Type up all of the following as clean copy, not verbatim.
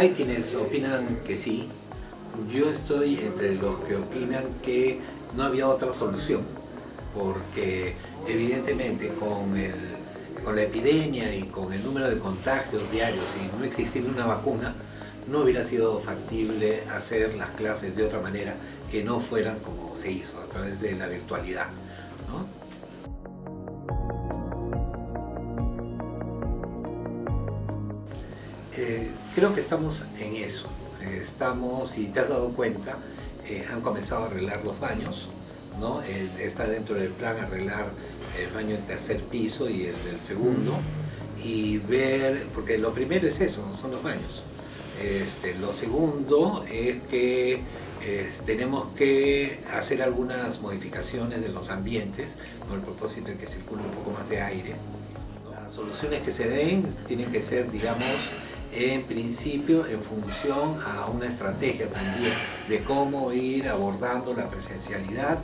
Hay quienes opinan que sí. Yo estoy entre los que opinan que no había otra solución, porque evidentemente con la epidemia y con el número de contagios diarios y no existiendo una vacuna, no hubiera sido factible hacer las clases de otra manera que no fueran como se hizo, a través de la virtualidad, ¿no? Creo que estamos en eso. Si te has dado cuenta, han comenzado a arreglar los baños, ¿no? Está dentro del plan arreglar el baño del tercer piso y el del segundo, y ver, porque lo primero es eso, son los baños. Lo segundo es que tenemos que hacer algunas modificaciones de los ambientes con el propósito de que circule un poco más de aire. Las soluciones que se den tienen que ser, digamos, en principio en función a una estrategia también de cómo ir abordando la presencialidad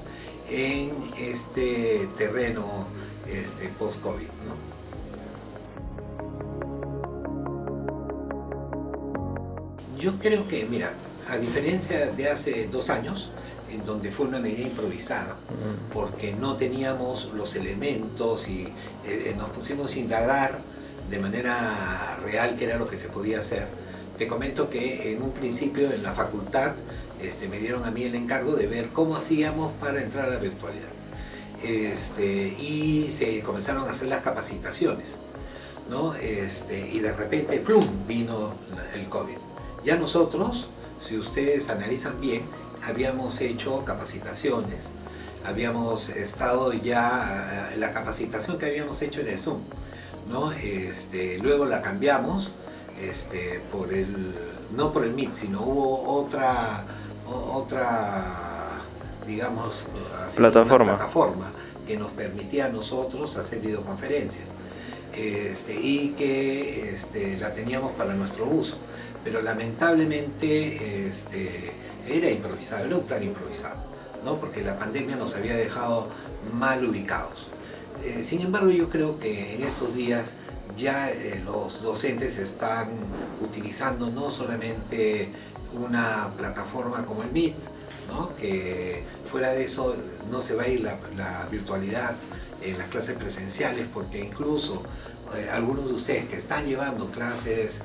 en este terreno post-COVID, ¿no? Yo creo que, mira, a diferencia de hace 2 años, en donde fue una medida improvisada, porque no teníamos los elementos y nos pusimos a indagar de manera real qué era lo que se podía hacer. Te comento que en un principio en la facultad me dieron a mí el encargo de ver cómo hacíamos para entrar a la virtualidad. Y se comenzaron a hacer las capacitaciones, ¿no? Y de repente, ¡plum!, vino el COVID. Ya nosotros, si ustedes analizan bien, habíamos hecho capacitaciones, habíamos estado ya, la capacitación que habíamos hecho era Zoom, ¿no? Luego la cambiamos, no por el Meet, sino hubo otra, digamos, así, plataforma que nos permitía a nosotros hacer videoconferencias. Y que la teníamos para nuestro uso, pero lamentablemente era improvisado, era un plan improvisado, ¿no? Porque la pandemia nos había dejado mal ubicados. Sin embargo, yo creo que en estos días ya los docentes están utilizando no solamente una plataforma como el Meet, ¿no? Que fuera de eso no se va a ir la virtualidad en las clases presenciales, porque incluso algunos de ustedes que están llevando clases,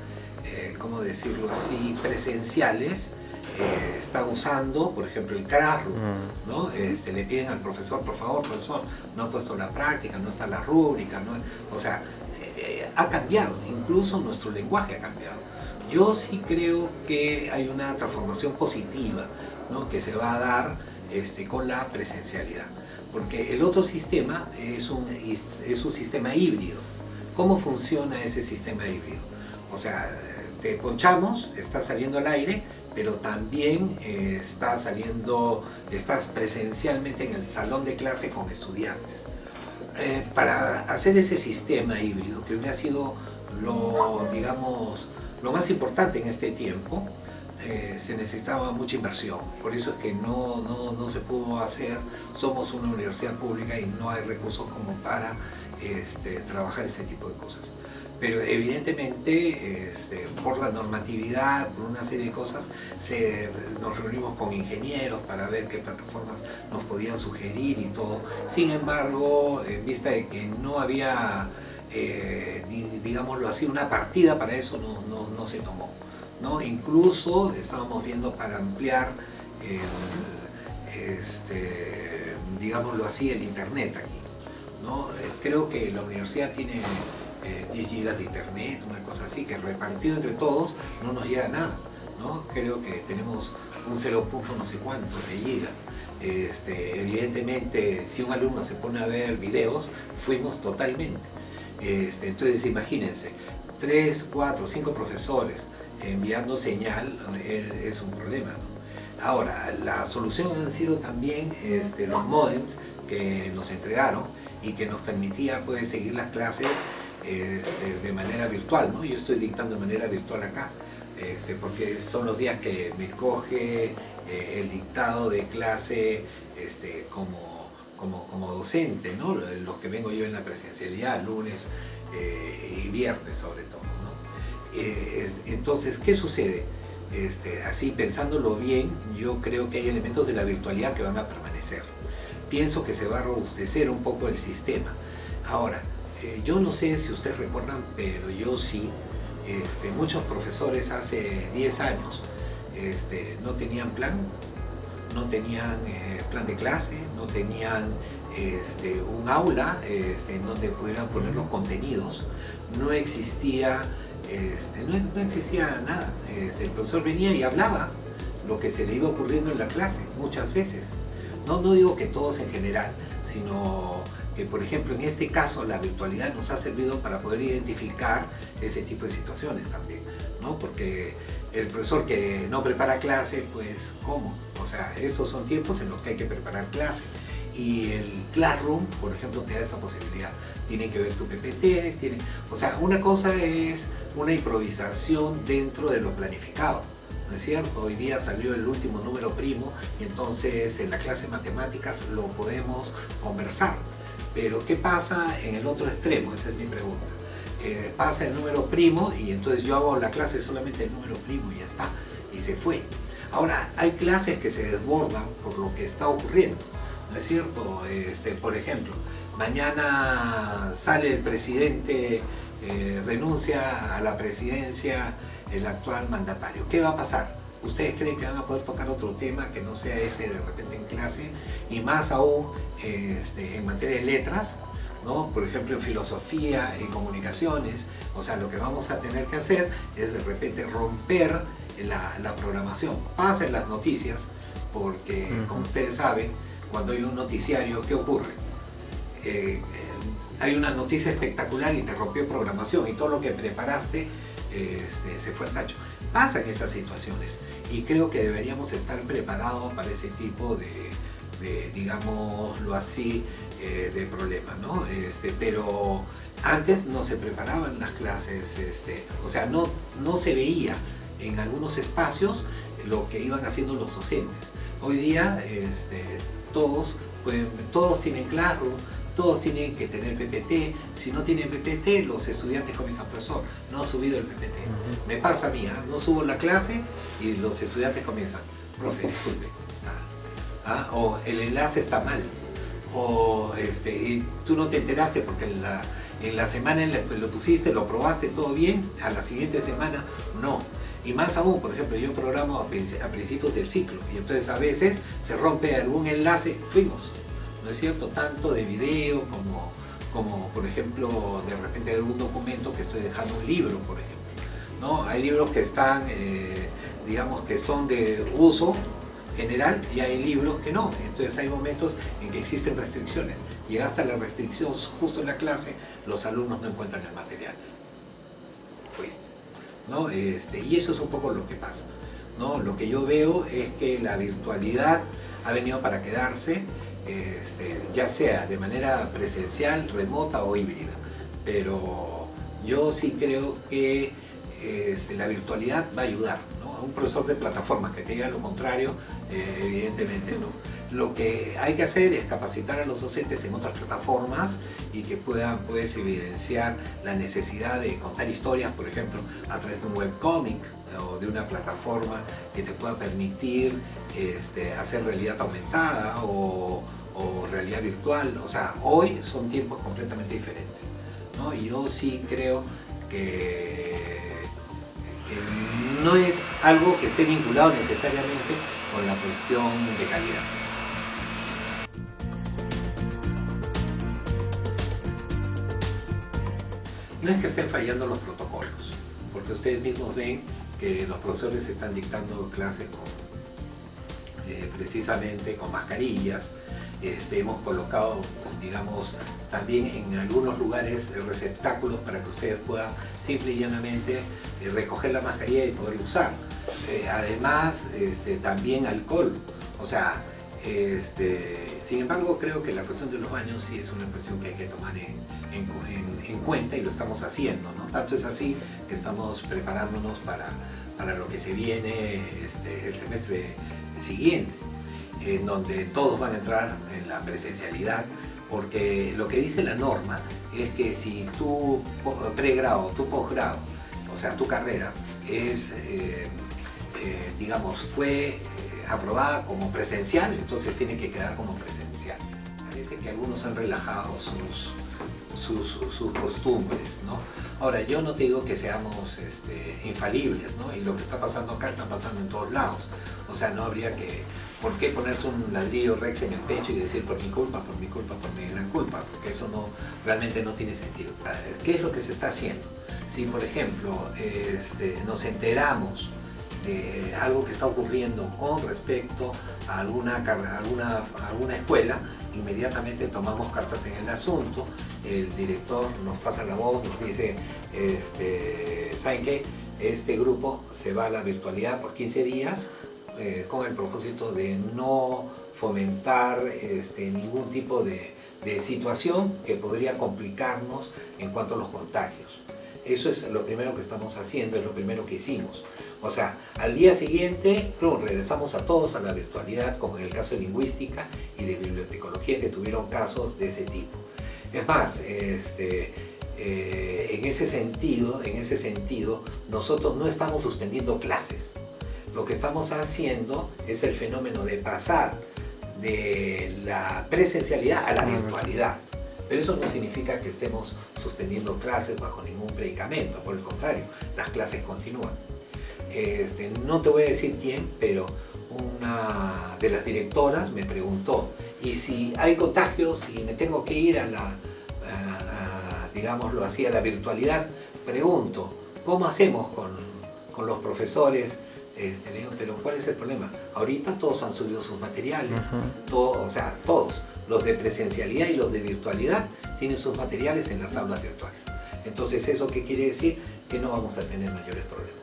¿cómo decirlo así?, presenciales, están usando, por ejemplo, el Classroom, ¿no? Le piden al profesor, por favor, profesor, no ha puesto la práctica, no está la rúbrica, ¿no? O sea, ha cambiado, incluso nuestro lenguaje ha cambiado. Yo sí creo que hay una transformación positiva, ¿no?, que se va a dar con la presencialidad, porque el otro sistema es un sistema híbrido. ¿Cómo funciona ese sistema híbrido? O sea, te ponchamos, está saliendo al aire, pero también estás presencialmente en el salón de clase con estudiantes. Para hacer ese sistema híbrido, que hubiera sido digamos, lo más importante en este tiempo, se necesitaba mucha inversión. Por eso es que no se pudo hacer. Somos una universidad pública y no hay recursos como para trabajar ese tipo de cosas. Pero evidentemente, por la normatividad, por una serie de cosas, nos reunimos con ingenieros para ver qué plataformas nos podían sugerir y todo. Sin embargo, en vista de que no había, digámoslo así, una partida para eso, no se tomó, ¿no? Incluso estábamos viendo para ampliar, digámoslo así, el internet aquí, ¿no? Creo que la universidad tiene 10 gigas de internet, una cosa así, que repartido entre todos no nos llega a nada, ¿no? Creo que tenemos un 0 punto no sé cuánto de gigas. Evidentemente, si un alumno se pone a ver videos, fuimos totalmente. Entonces, imagínense, 3, 4, 5 profesores enviando señal, es un problema, ¿no? Ahora, la solución han sido también los modems que nos entregaron y que nos permitía, pues, seguir las clases de manera virtual, ¿no? Yo estoy dictando de manera virtual acá, porque son los días que me coge el dictado de clase como docente, ¿no? Los que vengo yo en la presencialidad, lunes y viernes sobre todo, ¿no? Entonces, ¿qué sucede? Así pensándolo bien, yo creo que hay elementos de la virtualidad que van a permanecer. Pienso que se va a robustecer un poco el sistema. Ahora, yo no sé si ustedes recuerdan, pero yo sí, muchos profesores hace 10 años no tenían plan, no tenían plan de clase, no tenían un aula en donde pudieran poner los contenidos, no existía, no existía nada. El profesor venía y hablaba lo que se le iba ocurriendo en la clase muchas veces. No digo que todos en general, sino que, por ejemplo, en este caso la virtualidad nos ha servido para poder identificar ese tipo de situaciones también, ¿no? Porque el profesor que no prepara clase, pues ¿cómo? O sea, estos son tiempos en los que hay que preparar clase. Y el Classroom, por ejemplo, te da esa posibilidad. Tiene que ver tu PPT, o sea, una cosa es una improvisación dentro de lo planificado, ¿no es cierto? Hoy día salió el último número primo y entonces en la clase de matemáticas lo podemos conversar. Pero ¿qué pasa en el otro extremo? Esa es mi pregunta. Pasa el número primo y entonces yo hago la clase solamente el número primo y ya está, y se fue. Ahora, hay clases que se desbordan por lo que está ocurriendo, ¿no es cierto? Por ejemplo, mañana sale el presidente, renuncia a la presidencia el actual mandatario. ¿Qué va a pasar? ¿Ustedes creen que van a poder tocar otro tema que no sea ese de repente en clase? Y más aún en materia de letras, ¿no? Por ejemplo, en filosofía, en comunicaciones. O sea, lo que vamos a tener que hacer es de repente romper la programación. Pasa en las noticias, porque como ustedes saben, cuando hay un noticiario, ¿qué ocurre? Hay una noticia espectacular y te rompió programación y todo lo que preparaste se fue al tacho. Pasan esas situaciones y creo que deberíamos estar preparados para ese tipo de digámoslo así, de problemas, ¿no? Pero antes no se preparaban las clases, o sea, no se veía en algunos espacios lo que iban haciendo los docentes. Hoy día todos tienen Classroom, todos tienen que tener PPT. Si no tienen PPT, los estudiantes comienzan: profesor, no ha subido el PPT. Me pasa a mí, no subo la clase y los estudiantes comienzan: profe, disculpe, o el enlace está mal, o y tú no te enteraste porque en la semana en la que lo pusiste, lo probaste, todo bien, a la siguiente semana no. Y más aún, por ejemplo, yo programo a principios del ciclo y entonces a veces se rompe algún enlace, fuimos, ¿no es cierto? Tanto de video como por ejemplo, de repente algún documento que estoy dejando, un libro, por ejemplo, ¿no? Hay libros que están, digamos, que son de uso general y hay libros que no. Entonces hay momentos en que existen restricciones. Llega hasta la restricción justo en la clase, los alumnos no encuentran el material. Fuiste, ¿no? Y eso es un poco lo que pasa, ¿no? Lo que yo veo es que la virtualidad ha venido para quedarse, ya sea de manera presencial, remota o híbrida. Pero yo sí creo que la virtualidad va a ayudar, ¿no? A un profesor de plataformas que te diga lo contrario, evidentemente no. Lo que hay que hacer es capacitar a los docentes en otras plataformas y que puedan, pues, evidenciar la necesidad de contar historias, por ejemplo, a través de un webcómic o de una plataforma que te pueda permitir hacer realidad aumentada o realidad virtual. O sea, hoy son tiempos completamente diferentes, ¿no? Y yo sí creo que no es algo que esté vinculado necesariamente con la cuestión de calidad. No es que estén fallando los protocolos, porque ustedes mismos ven que los profesores están dictando clases precisamente con mascarillas. Hemos colocado, digamos, también en algunos lugares receptáculos para que ustedes puedan simple y llanamente recoger la mascarilla y poderla usar. Además, también alcohol. O sea, sin embargo, creo que la cuestión de los baños sí es una cuestión que hay que tomar en cuenta y lo estamos haciendo, ¿no? Tanto es así que estamos preparándonos para lo que se viene el semestre siguiente, en donde todos van a entrar en la presencialidad, porque lo que dice la norma es que si tu pregrado, tu posgrado o sea, tu carrera, es, digamos, fue aprobada como presencial, entonces tiene que quedar como presencial. Parece que algunos han relajado sus costumbres, ¿no? Ahora, yo no te digo que seamos infalibles, ¿no? Y lo que está pasando acá está pasando en todos lados. O sea, no habría por qué ponerse un ladrillo Rex en el pecho y decir por mi culpa, por mi culpa, por mi gran culpa, porque eso realmente no tiene sentido. ¿Qué es lo que se está haciendo? Si, por ejemplo, nos enteramos de algo que está ocurriendo con respecto a alguna escuela, inmediatamente tomamos cartas en el asunto, el director nos pasa la voz, nos dice, ¿saben qué? Este grupo se va a la virtualidad por 15 días con el propósito de no fomentar ningún tipo de situación que podría complicarnos en cuanto a los contagios. Eso es lo primero que estamos haciendo, es lo primero que hicimos. O sea, al día siguiente, regresamos a todos a la virtualidad, como en el caso de lingüística y de bibliotecología, que tuvieron casos de ese tipo. Es más, en ese sentido, nosotros no estamos suspendiendo clases. Lo que estamos haciendo es el fenómeno de pasar de la presencialidad a la virtualidad. Pero eso no significa que estemos suspendiendo clases bajo ningún predicamento, por el contrario, las clases continúan. No te voy a decir quién, pero una de las directoras me preguntó, y si hay contagios y me tengo que ir digámoslo así, a la virtualidad, pregunto, ¿cómo hacemos con los profesores? Le digo, pero ¿cuál es el problema? Ahorita todos han subido sus materiales, o sea, todos, los de presencialidad y los de virtualidad, tienen sus materiales en las aulas virtuales. Entonces, ¿eso qué quiere decir? Que no vamos a tener mayores problemas.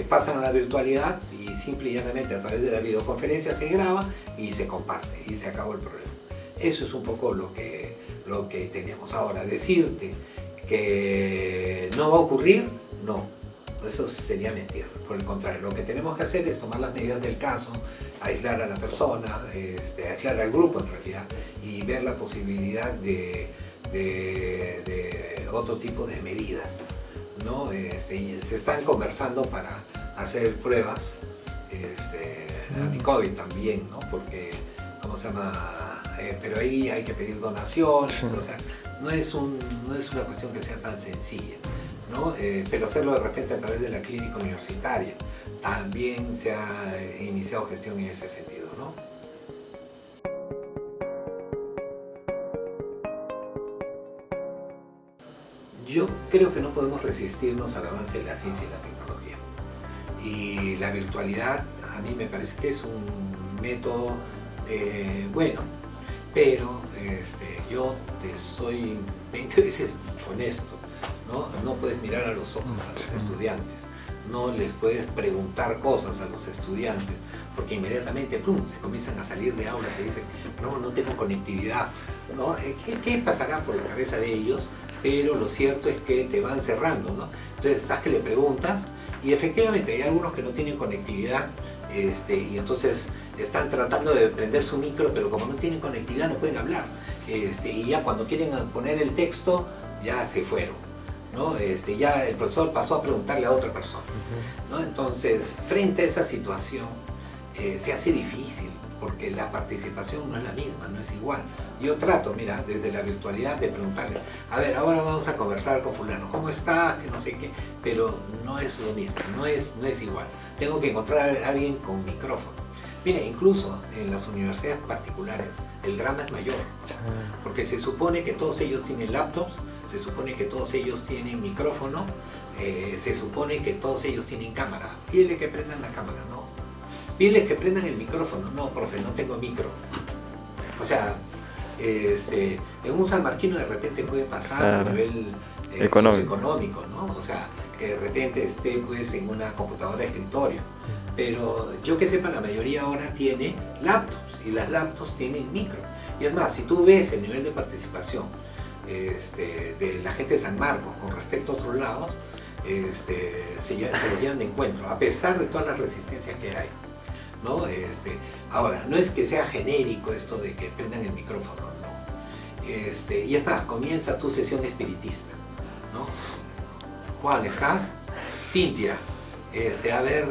Pasan a la virtualidad y simple y llanamente a través de la videoconferencia se graba y se comparte y se acabó el problema. Eso es un poco lo que tenemos. Ahora, decirte que no va a ocurrir, no. Eso sería mentir. Por el contrario, lo que tenemos que hacer es tomar las medidas del caso, aislar a la persona, aislar al grupo en realidad, y ver la posibilidad de otro tipo de medidas, ¿no? Se están conversando para hacer pruebas anti-COVID también, ¿no? Porque, ¿cómo se llama? Pero ahí hay que pedir donaciones, o sea, no es una cuestión que sea tan sencilla, ¿no? Pero hacerlo de repente a través de la clínica universitaria. También se ha iniciado gestión en ese sentido, ¿no? Yo creo que no podemos resistirnos al avance de la ciencia y la tecnología. Y la virtualidad a mí me parece que es un método bueno, pero yo te soy 20 veces honesto, ¿no? No puedes mirar a los ojos a los estudiantes, no les puedes preguntar cosas a los estudiantes, porque inmediatamente ¡pum!, se comienzan a salir de aula, te dicen, no tengo conectividad, ¿no? ¿Qué pasará por la cabeza de ellos? Pero lo cierto es que te van cerrando, ¿no? Entonces, estás que le preguntas, y efectivamente hay algunos que no tienen conectividad, y entonces están tratando de prender su micro, pero como no tienen conectividad no pueden hablar, y ya cuando quieren poner el texto, ya se fueron, ¿no? Ya el profesor pasó a preguntarle a otra persona, ¿no? Entonces, frente a esa situación, se hace difícil, porque la participación no es la misma, no es igual. Yo trato, mira, desde la virtualidad de preguntarle, a ver, ahora vamos a conversar con fulano, ¿cómo está? Que no sé qué, pero no es lo mismo, no es igual. Tengo que encontrar a alguien con micrófono. Mira, incluso en las universidades particulares el drama es mayor, porque se supone que todos ellos tienen laptops, se supone que todos ellos tienen micrófono, se supone que todos ellos tienen cámara. Pídele que prendan la cámara, ¿no? Pídele que prendan el micrófono. No, profe, no tengo micro. O sea, en un sanmarquino de repente puede pasar a nivel socioeconómico, ¿no? O sea, que de repente esté pues en una computadora de escritorio. Pero yo que sepa, la mayoría ahora tiene laptops, y las laptops tienen micro. Y es más, si tú ves el nivel de participación de la gente de San Marcos con respecto a otros lados, se lo llevan de encuentro, a pesar de todas las resistencias que hay, ¿no? Ahora, no es que sea genérico esto de que prendan el micrófono, no. Y es más, comienza tu sesión espiritista, ¿no? Juan, ¿estás? Cintia, a ver,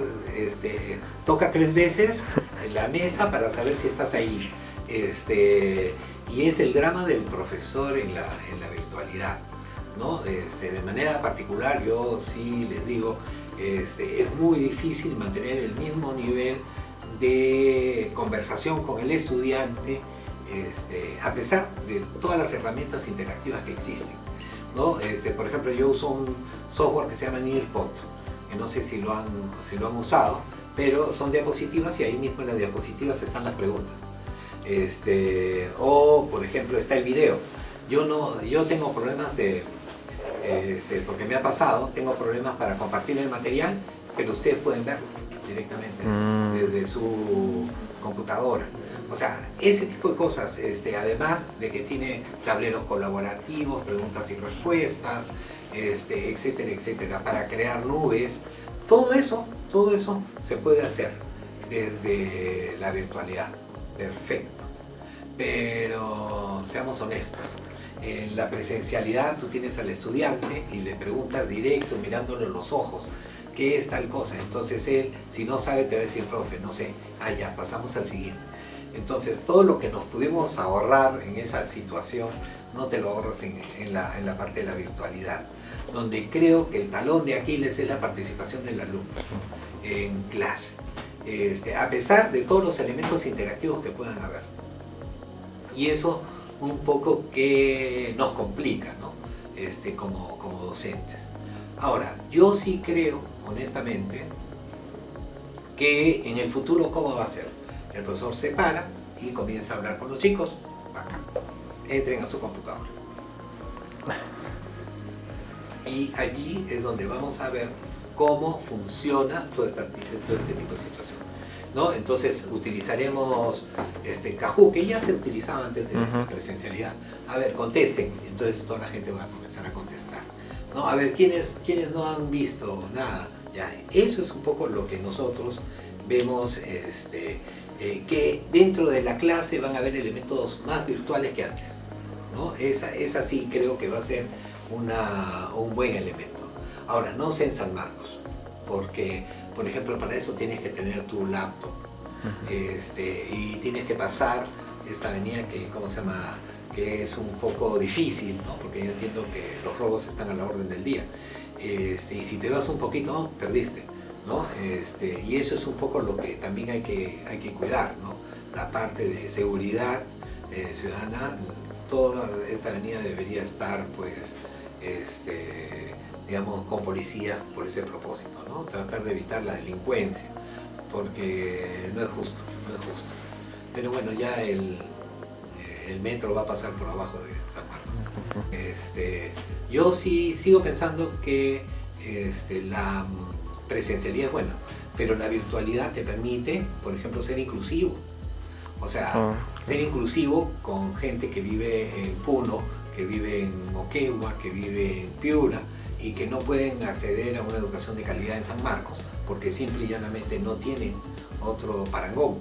toca 3 veces en la mesa para saber si estás ahí. Y es el drama del profesor en la virtualidad, ¿no? De manera particular, yo sí les digo, es muy difícil mantener el mismo nivel de conversación con el estudiante, a pesar de todas las herramientas interactivas que existen, ¿no? Por ejemplo, yo uso un software que se llama Nearpod, que no sé si lo han usado, pero son diapositivas y ahí mismo en las diapositivas están las preguntas. O por ejemplo está el video. Yo tengo problemas porque me ha pasado, tengo problemas para compartir el material, pero ustedes pueden verlo directamente desde su computadora. O sea, ese tipo de cosas, además de que tiene tableros colaborativos, preguntas y respuestas, etcétera, etcétera, para crear nubes, todo eso se puede hacer desde la virtualidad. Perfecto. Pero seamos honestos, en la presencialidad tú tienes al estudiante y le preguntas directo, mirándolo en los ojos, ¿qué es tal cosa? Entonces él, si no sabe, te va a decir, profe, no sé, ya, pasamos al siguiente. Entonces todo lo que nos pudimos ahorrar en esa situación, no te lo ahorras en la parte de la virtualidad, donde creo que el talón de Aquiles es la participación del alumno en clase, a pesar de todos los elementos interactivos que puedan haber. Y eso un poco que nos complica, ¿no? Como docentes. Ahora, yo sí creo, honestamente, que en el futuro, ¿cómo va a ser? El profesor se para y comienza a hablar con los chicos. Acá, entren a su computadora. Y allí es donde vamos a ver cómo funciona todo este tipo de situación, ¿no? Entonces utilizaremos Kahoot, que ya se utilizaba antes de la presencialidad. A ver, contesten. Entonces toda la gente va a comenzar a contestar, ¿no? A ver, ¿quiénes no han visto nada? Ya, eso es un poco lo que nosotros vemos, que dentro de la clase van a haber elementos más virtuales que antes, ¿no? Esa sí creo que va a ser un buen elemento. Ahora, no sé en San Marcos, porque, por ejemplo, para eso tienes que tener tu laptop, y tienes que pasar esta avenida que, ¿cómo se llama?, que es un poco difícil, ¿no? Porque yo entiendo que los robos están a la orden del día, y si te vas un poquito, perdiste, ¿no? Y eso es un poco lo que también hay que cuidar, ¿no? La parte de seguridad ciudadana. Toda esta avenida debería estar, pues, digamos, con policía por ese propósito, ¿no? Tratar de evitar la delincuencia, porque no es justo. Pero bueno, ya el metro va a pasar por abajo de San Marcos. Yo sí sigo pensando que la presencialidad es buena, pero la virtualidad te permite, por ejemplo, ser inclusivo. O sea, ser inclusivo con gente que vive en Puno, que vive en Moquegua, que vive en Piura, y que no pueden acceder a una educación de calidad en San Marcos, porque simple y llanamente no tienen otro parangón,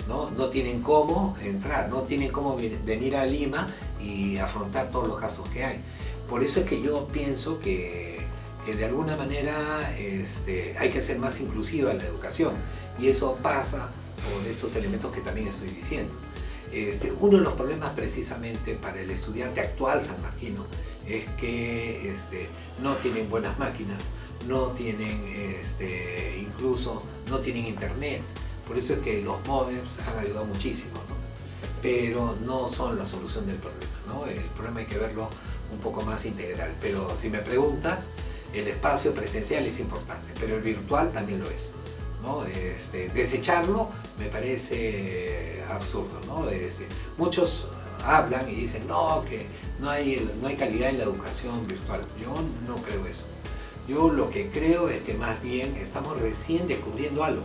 ¿no? No tienen cómo entrar, no tienen cómo venir a Lima y afrontar todos los gastos que hay. Por eso es que yo pienso que de alguna manera hay que ser más inclusiva en la educación, y eso pasa por estos elementos que también estoy diciendo. Uno de los problemas precisamente para el estudiante actual sanmarquino es que no tienen buenas máquinas, no tienen, incluso no tienen internet. Por eso es que los modems han ayudado muchísimo, ¿no? Pero no son la solución del problema, ¿no? El problema hay que verlo un poco más integral. Pero si me preguntas, el espacio presencial es importante, pero el virtual también lo es, ¿no? Desecharlo me parece absurdo, ¿no? Muchos hablan y dicen que no hay calidad en la educación virtual. Yo no creo eso. Yo lo que creo es que más bien estamos recién descubriendo algo.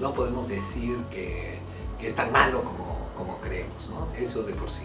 No podemos decir que es tan malo como creemos, ¿no? Eso de por sí.